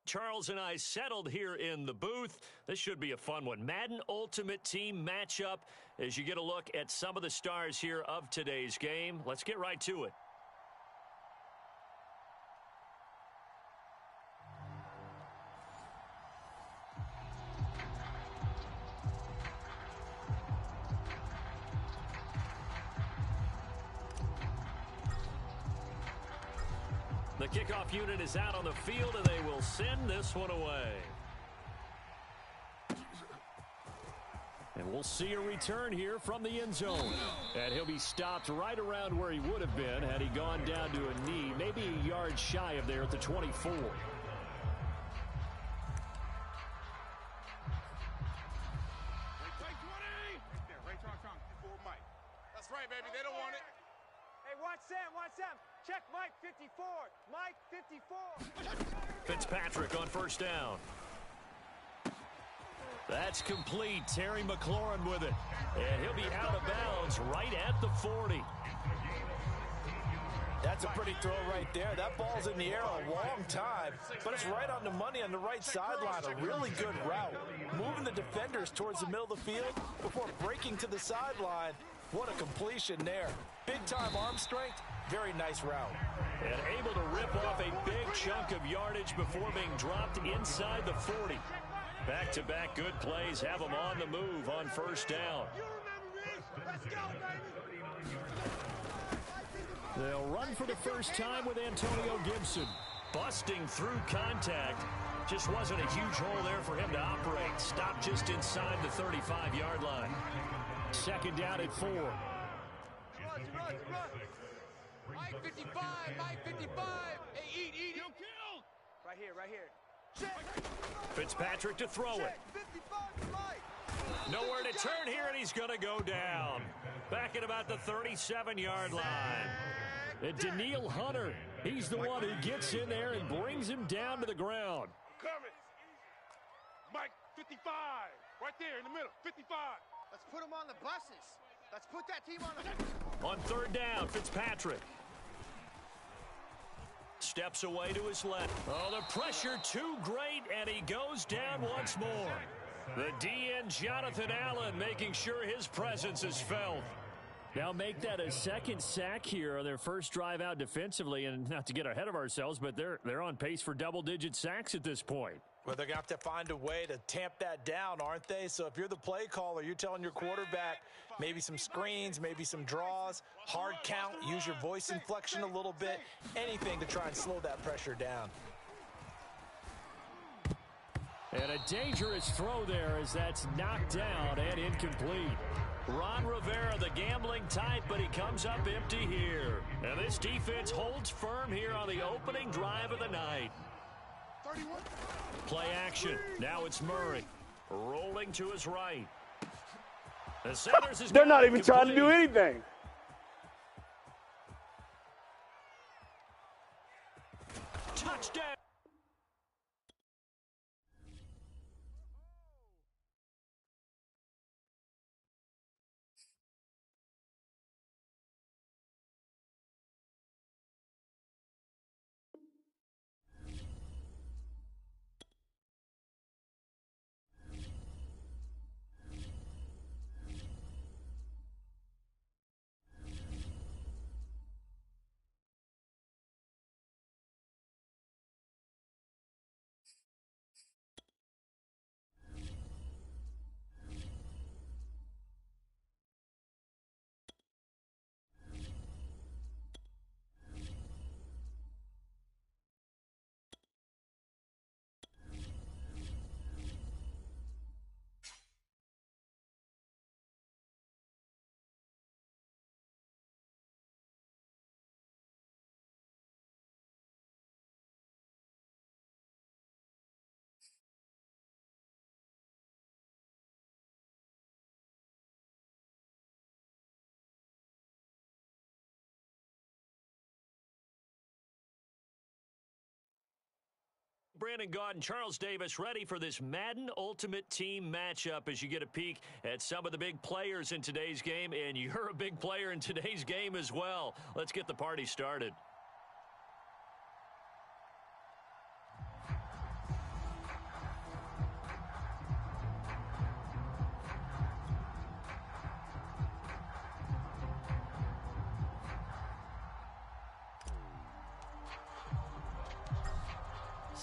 Charles and I settled here in the booth. This should be a fun one. Madden Ultimate Team matchup as you get a look at some of the stars here of today's game. Let's get right to it. The kickoff unit is out on the field, and they will send this one away. And we'll see a return here from the end zone. And he'll be stopped right around where he would have been had he gone down to a knee, maybe a yard shy of there at the 24. Right there, right to our tongue. For Mike. That's right, baby. They don't want it. Hey, watch Sam, watch Sam. Check Mike 54. Mike 54. Fitzpatrick on first down. That's complete. Terry McLaurin with it. And he'll be out of bounds right at the 40. That's a pretty throw right there. That ball's in the air a long time, but it's right on the money on the right sideline. A really good route. Moving the defenders towards the middle of the field before breaking to the sideline. What a completion there. Big-time arm strength. Very nice route. And able to rip off a big chunk of yardage before being dropped inside the 40. Back-to-back good plays have them on the move on first down. They'll run for the first time with Antonio Gibson. Busting through contact. Just wasn't a huge hole there for him to operate. Stopped just inside the 35-yard line. Second down at 4. Run. Mike 55, Mike 55. Hey, eat. You killed. Right here. Check. Fitzpatrick to throw it. 55, Mike. Nowhere to turn here, and he's going to go down. Back at about the 37-yard line. And Daniil Hunter, he's the one who gets in there and brings him down to the ground. Coming. Mike 55. Right there in the middle. 55. Let's put him on the buses. Let's put that team on the... On third down, Fitzpatrick. Steps away to his left. Oh, the pressure too great, and he goes down once more. The DN, Jonathan Allen, making sure his presence is felt. Now make that a second sack here on their first drive out defensively, and not to get ahead of ourselves, but they're on pace for double-digit sacks at this point. Well, they're going to have to find a way to tamp that down, aren't they? So if you're the play caller, you're telling your quarterback maybe some screens, maybe some draws, hard count, use your voice inflection a little bit, anything to try and slow that pressure down. And a dangerous throw there as that's knocked down and incomplete. Ron Rivera, the gambling type, but he comes up empty here. And this defense holds firm here on the opening drive of the night. 31. Play action. Now it's Murray. Rolling to his right. The centers is They're not even trying to do anything. Touchdown. Brandon Gaudin, Charles Davis ready for this Madden Ultimate Team matchup as you get a peek at some of the big players in today's game, and you're a big player in today's game as well. Let's get the party started.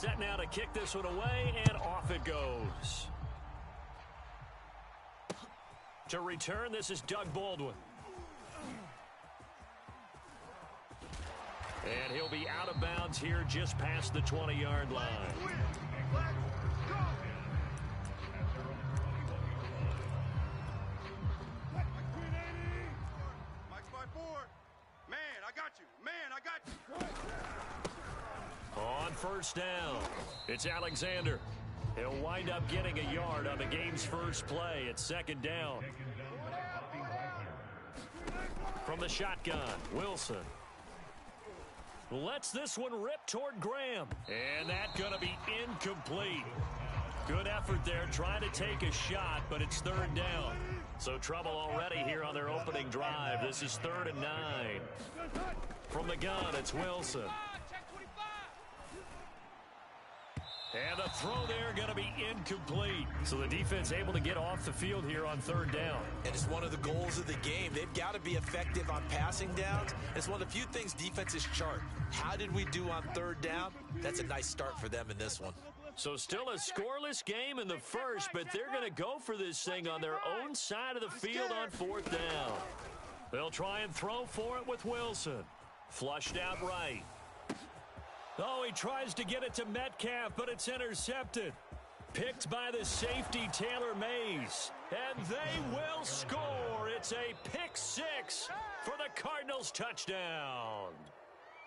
set now to kick this one away, and off it goes. To return, this is Doug Baldwin. And he'll be out of bounds here just past the 20-yard line. On first down, it's Alexander. He'll wind up getting a yard on the game's first play. It's second down. From the shotgun, Wilson lets this one rip toward Graham. And that's going to be incomplete. Good effort there trying to take a shot, but it's third down. So trouble already here on their opening drive. This is 3rd and 9. From the gun, it's Wilson. And the throw there going to be incomplete. So the defense able to get off the field here on 3rd down. And it's one of the goals of the game. They've got to be effective on passing downs. It's one of the few things defenses chart. How did we do on 3rd down? That's a nice start for them in this one. So still a scoreless game in the first, but they're going to go for this thing on their own side of the field on 4th down. They'll try and throw for it with Wilson. Flushed out right. Oh, he tries to get it to Metcalf, but it's intercepted. Picked by the safety, Taylor Mays. And they will score. It's a pick 6 for the Cardinals touchdown.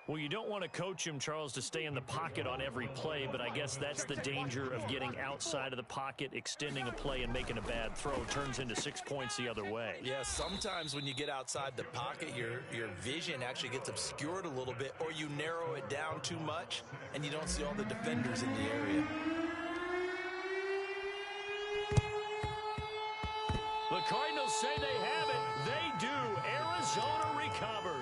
Well, you don't want to coach him, Charles, to stay in the pocket on every play, but I guess that's the danger of getting outside of the pocket, extending a play, and making a bad throw. Turns into 6 points the other way. Yeah, sometimes when you get outside the pocket, your vision actually gets obscured a little bit, or you narrow it down too much, and you don't see all the defenders in the area. The Cardinals say they have it. They do. Arizona recovers.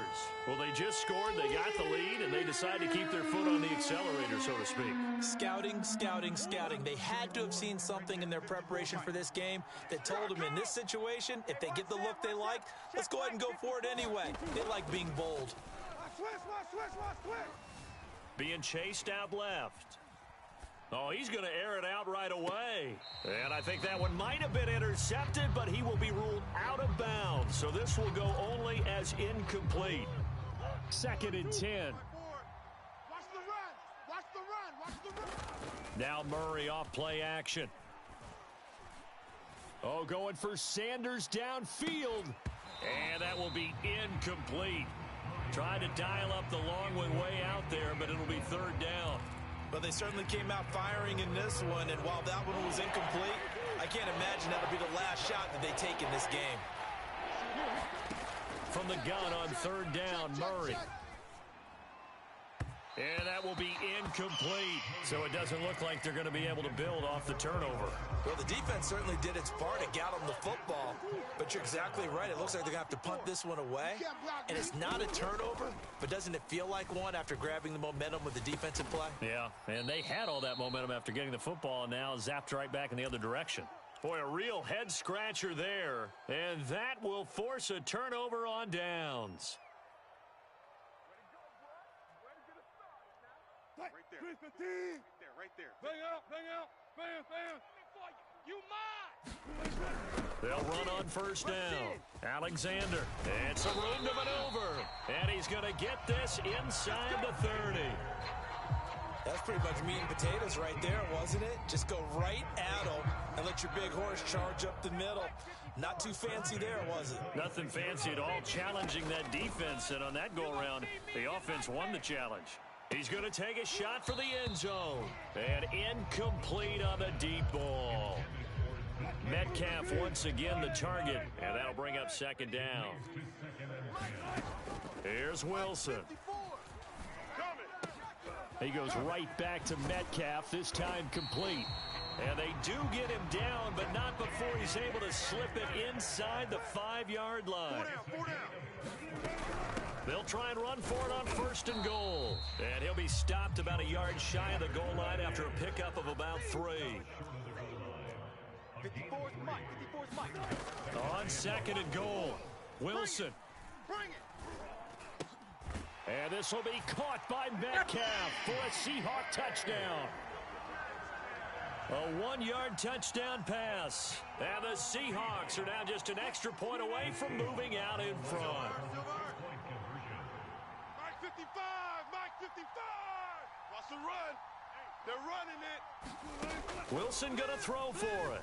Well, they just scored, they got the lead, and they decide to keep their foot on the accelerator, so to speak. Scouting, scouting, scouting. They had to have seen something in their preparation for this game that told them in this situation, if they get the look they like, let's go ahead and go for it anyway. They like being bold. Being chased out left. Oh, he's going to air it out right away. And I think that one might have been intercepted, but he will be ruled out of bounds. So this will go only as incomplete. 2nd and 10. Watch the run. Watch the run. Watch the run. Now Murray off play action. Oh, going for Sanders downfield. And that will be incomplete. Trying to dial up the long one way out there, but it'll be 3rd down. But they certainly came out firing in this one, and while that one was incomplete, I can't imagine that'll be the last shot that they take in this game. From the gun on 3rd down, Murray. And that will be incomplete. So it doesn't look like they're going to be able to build off the turnover. Well, the defense certainly did its part to get them the football. But you're exactly right. It looks like they're going to have to punt this one away. And it's not a turnover, but doesn't it feel like one after grabbing the momentum with the defensive play? Yeah, and they had all that momentum after getting the football, and now zapped right back in the other direction. Boy, a real head-scratcher there. And that will force a turnover on downs. Right there. Right there. Bang out. Bam. You mine. They'll run on 1st down. Alexander. It's a room to maneuver. And he's going to get this inside the 30. That's pretty much meat and potatoes right there, wasn't it? Just go right at them and let your big horse charge up the middle. Not too fancy there, was it? Nothing fancy at all, challenging that defense. And on that go-around, the offense won the challenge. He's going to take a shot for the end zone. And incomplete on the deep ball. Metcalf once again the target. And that'll bring up 2nd down. Here's Wilson. He goes right back to Metcalf, this time complete. And they do get him down, but not before he's able to slip it inside the 5-yard line. They'll try and run for it on 1st and goal. And he'll be stopped about a yard shy of the goal line after a pickup of about 3. 54's Mike. On 2nd and goal, Wilson. Bring it. And this will be caught by Metcalf for a Seahawk touchdown. A 1-yard touchdown pass. And the Seahawks are now just an extra point away from moving out in front. Mike 55! Mike 55! Watch the run. They're running it. Wilson going to throw for it.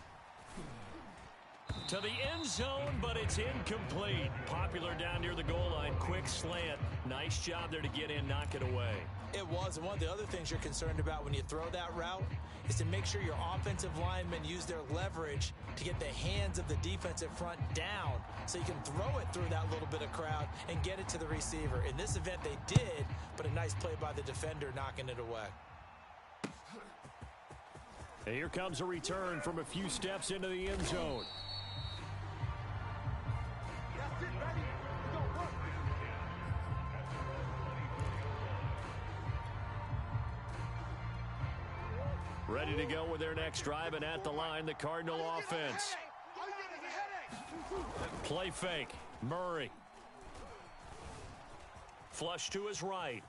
To the end zone, but it's incomplete. Popular down near the goal line. Quick slant. Nice job there to get in, knock it away. It was, and one of the other things you're concerned about when you throw that route is to make sure your offensive linemen use their leverage to get the hands of the defensive front down so you can throw it through that little bit of crowd and get it to the receiver. In this event, they did, but a nice play by the defender knocking it away. And here comes a return from a few steps into the end zone. Ready to go with their next drive, and at the line, the Cardinal offense. Play fake. Murray. Flush to his right.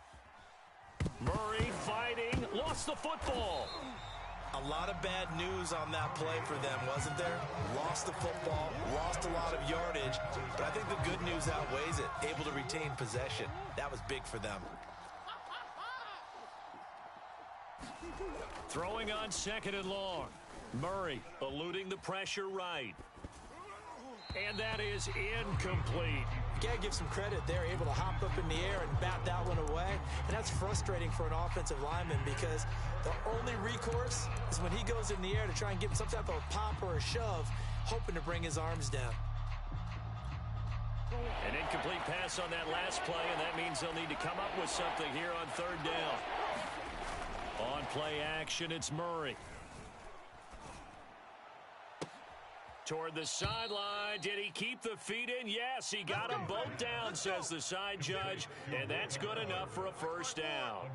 Murray fighting. Lost the football. A lot of bad news on that play for them, wasn't there? Lost the football, lost a lot of yardage, but I think the good news outweighs it. Able to retain possession. That was big for them. Throwing on 2nd and long. Murray eluding the pressure right. And that is incomplete. You got to give some credit there. Able to hop up in the air and bat that one away. And that's frustrating for an offensive lineman because the only recourse is when he goes in the air to try and give him some type of a pop or a shove, hoping to bring his arms down. An incomplete pass on that last play, and that means they'll need to come up with something here on 3rd down. On play action, it's Murray. Toward the sideline. Did he keep the feet in? Yes, he got them both down, says the side judge, and that's good enough for a 1st down.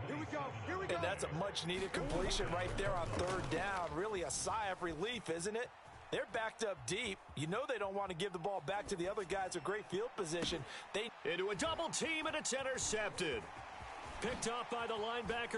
Here we go. Here we go. And that's a much-needed completion right there on 3rd down. Really a sigh of relief, isn't it? They're backed up deep. You know they don't want to give the ball back to the other guys. A great field position. Into a double team, and it's intercepted. Picked off by the linebacker.